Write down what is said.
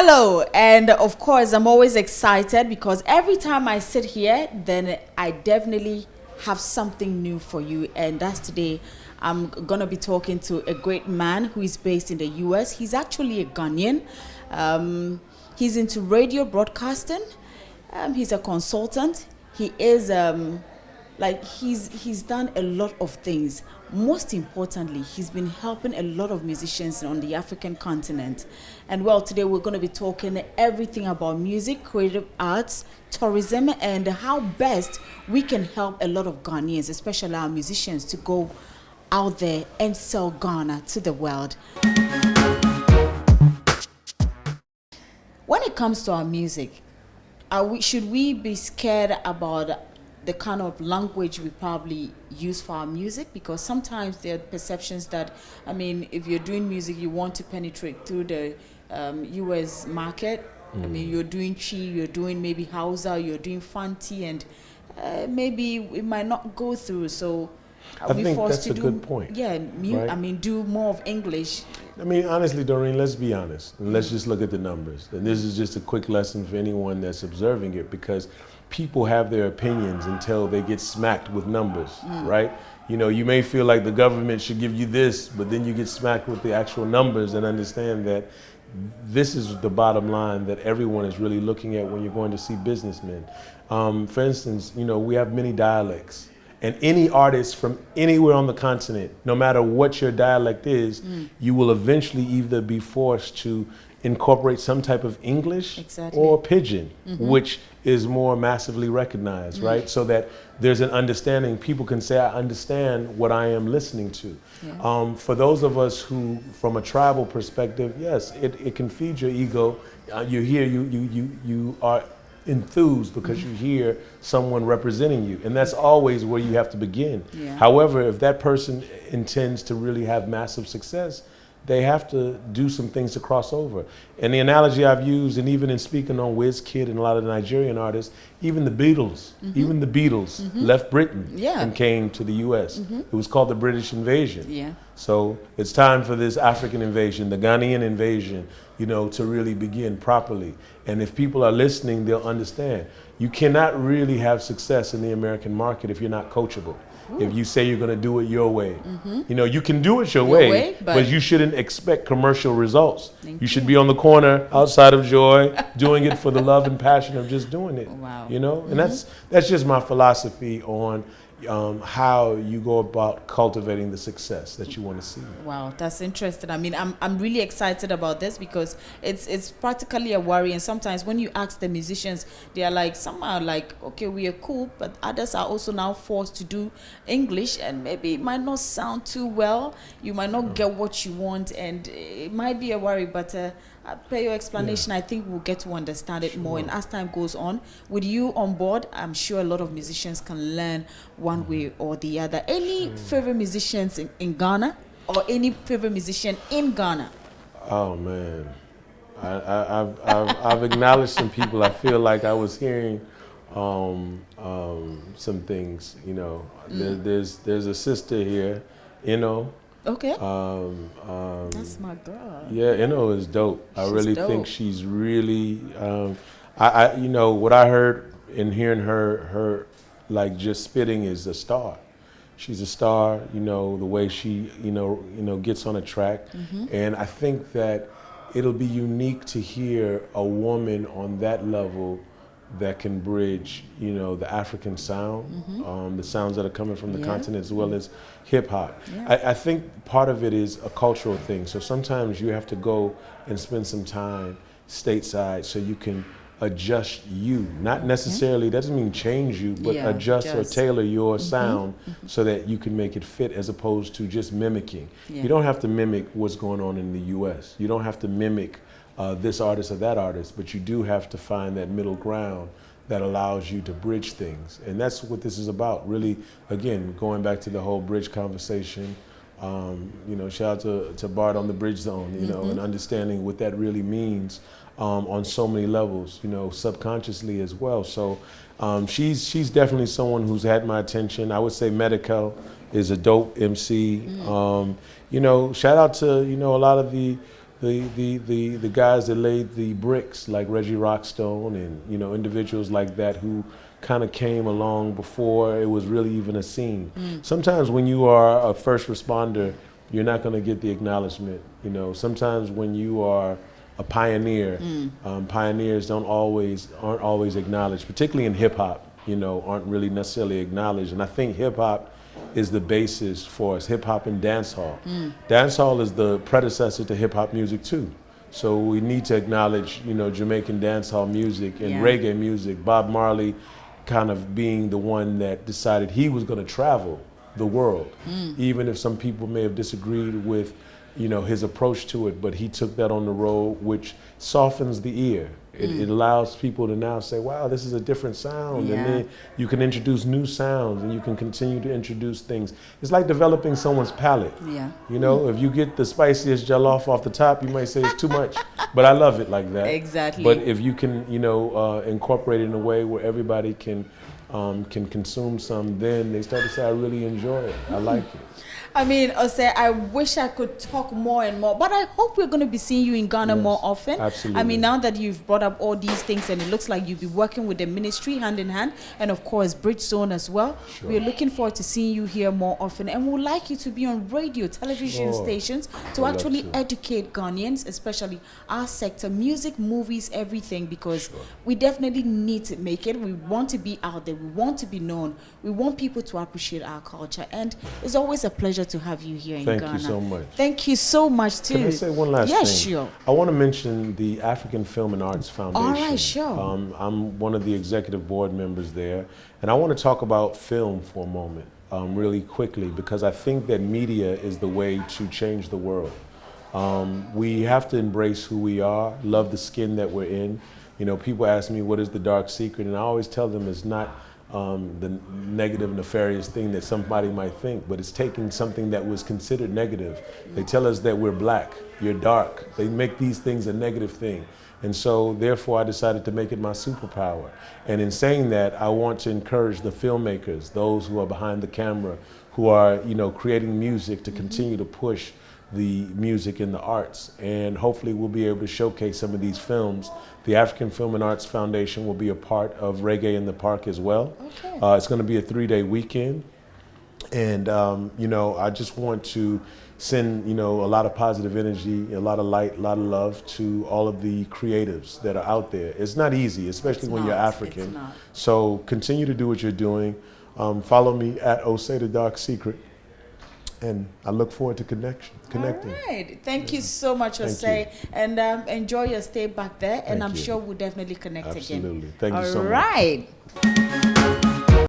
Hello, and of course I'm always excited because every time I sit here, then I definitely have something new for you, and that's today. I'm gonna be talking to a great man who is based in the US. He's actually a Ghanaian. He's into radio broadcasting. He's a consultant. He is he's done a lot of things. Most importantly, he's been helping a lot of musicians on the African continent. And well, today we're going to be talking everything about music, creative arts, tourism, and how best we can help a lot of Ghanaians, especially our musicians, to go out there and sell Ghana to the world. When it comes to our music, should we be scared about the kind of language we probably use for our music? Because sometimes there are perceptions that, if you're doing music, you want to penetrate through the US market. You're doing Chi, you're doing maybe Hausa, you're doing Fanti, and maybe it might not go through. So I think that's a good point. Yeah, right? Do more of English. Honestly, Doreen, let's be honest. And let's just look at the numbers. And this is just a quick lesson for anyone that's observing it, because people have their opinions until they get smacked with numbers, right? You may feel like the government should give you this, but then you get smacked with the actual numbers and understand that this is the bottom line that everyone is really looking at when you're going to see businessmen. For instance, we have many dialects. And any artist from anywhere on the continent, no matter what your dialect is, you will eventually either be forced to incorporate some type of English or Pidgin, which is more massively recognized, right? So that there's an understanding. People can say, I understand what I am listening to. Yeah. For those of us who, from a tribal perspective, yes, it can feed your ego. You're here, you are enthused because you hear someone representing you, and that's always where you have to begin. Yeah. However, if that person intends to really have massive success, they have to do some things to cross over. And the analogy I've used, and even in speaking on Wizkid and a lot of the Nigerian artists, even the Beatles left Britain and came to the US. It was called the British invasion. Yeah. So it's time for this African invasion, the Ghanaian invasion, to really begin properly. And if people are listening, they'll understand. You cannot really have success in the American market if you're not coachable. If you say you're going to do it your way. You can do it your way, but you shouldn't expect commercial results. You should be on the corner outside of Joy, doing it for the love and passion of just doing it. Wow. And that's just my philosophy on how you go about cultivating the success that you want to see. Wow, that's interesting. I'm really excited about this because it's practically a worry. And sometimes when you ask the musicians, they are like, some are like, okay, we are cool, but others are also now forced to do English, and maybe it might not sound too well. You might not get what you want, and it might be a worry. But per your explanation, I think we'll get to understand it more. And as time goes on, with you on board, I'm sure a lot of musicians can learn one way or the other. Any favorite musicians in Ghana, or any favorite musician in Ghana? Oh man, I've acknowledged some people. I feel like I was hearing some things. There's a sister here, Okay. That's my girl. Yeah, Ino is dope. I really think she's really. What I heard in hearing her like just spitting is a star. She's a star. The way she gets on a track, and I think that it'll be unique to hear a woman on that level that can bridge, the African sound, the sounds that are coming from the continent, as well as hip hop. Yeah. I think part of it is a cultural thing. So sometimes you have to go and spend some time stateside so you can adjust you. Not necessarily, that doesn't mean change you, but adjust or tailor your sound so that you can make it fit, as opposed to just mimicking. Yeah. You don't have to mimic what's going on in the US. You don't have to mimic this artist or that artist, but you do have to find that middle ground that allows you to bridge things. And that's what this is about, really. Again, going back to the whole bridge conversation, shout out to Bart on the Bridge Zone, and understanding what that really means on so many levels, subconsciously as well. So she's definitely someone who's had my attention. I would say Medical is a dope MC. Shout out to, a lot of the the guys that laid the bricks, like Reggie Rockstone, and you know, individuals like that who kind of came along before it was really even a scene. Sometimes when you are a first responder, you're not going to get the acknowledgement. You know, sometimes when you are a pioneer, pioneers aren't always acknowledged, particularly in hip hop. You know, aren't really necessarily acknowledged. And I think hip hop is the basis for us. Hip hop and dancehall. Dancehall is the predecessor to hip hop music too. So we need to acknowledge, you know, Jamaican dancehall music and reggae music. Bob Marley kind of being the one that decided he was going to travel the world, even if some people may have disagreed with, you know, his approach to it, but he took that on the road, which softens the ear. It allows people to now say, wow, this is a different sound. And then you can introduce new sounds and you can continue to introduce things. It's like developing someone's palate. You know, if you get the spiciest jollof off the top, you might say it's too much, but I love it like that. Exactly. But if you can, you know, incorporate it in a way where everybody can consume some, then they start to say, I really enjoy it. I like it. I mean, Osei, I wish I could talk more and more, but I hope we're going to be seeing you in Ghana more often. Absolutely. I mean, now that you've brought up all these things, and it looks like you'll be working with the ministry hand in hand, and of course, Bridgestone as well. Sure. We're looking forward to seeing you here more often, and we'd like you to be on radio, television stations to actually educate Ghanaians, especially our sector, music, movies, everything, because we definitely need to make it. We want to be out there. We want to be known. We want people to appreciate our culture, and it's always a pleasure to have you here in Ghana. Thank you so much. Thank you so much too. Can I say one last thing? Yes, sure. I want to mention the African Film and Arts Foundation. All right, sure. I'm one of the executive board members there, and I want to talk about film for a moment, really quickly, because I think that media is the way to change the world. We have to embrace who we are, love the skin that we're in. You know, people ask me, what is the dark secret? And I always tell them it's not the negative, nefarious thing that somebody might think, but it's taking something that was considered negative. They tell us that we're black, you're dark. They make these things a negative thing. And so therefore I decided to make it my superpower. And in saying that, I want to encourage the filmmakers, those who are behind the camera, who are, you know, creating music, to continue to push the music and the arts. And hopefully we'll be able to showcase some of these films. The African Film and Arts Foundation will be a part of Reggae in the Park as well. Okay. It's going to be a 3-day weekend. And, you know, I just want to send, you know, a lot of positive energy, a lot of light, a lot of love to all of the creatives that are out there. It's not easy, especially when you're African. It's not. So continue to do what you're doing. Follow me at Osei the Dark Secret. And I look forward to connecting. All right. Thank you so much, Osei. And enjoy your stay back there. And I'm sure we'll definitely connect again. Absolutely. Thank you so much. All right.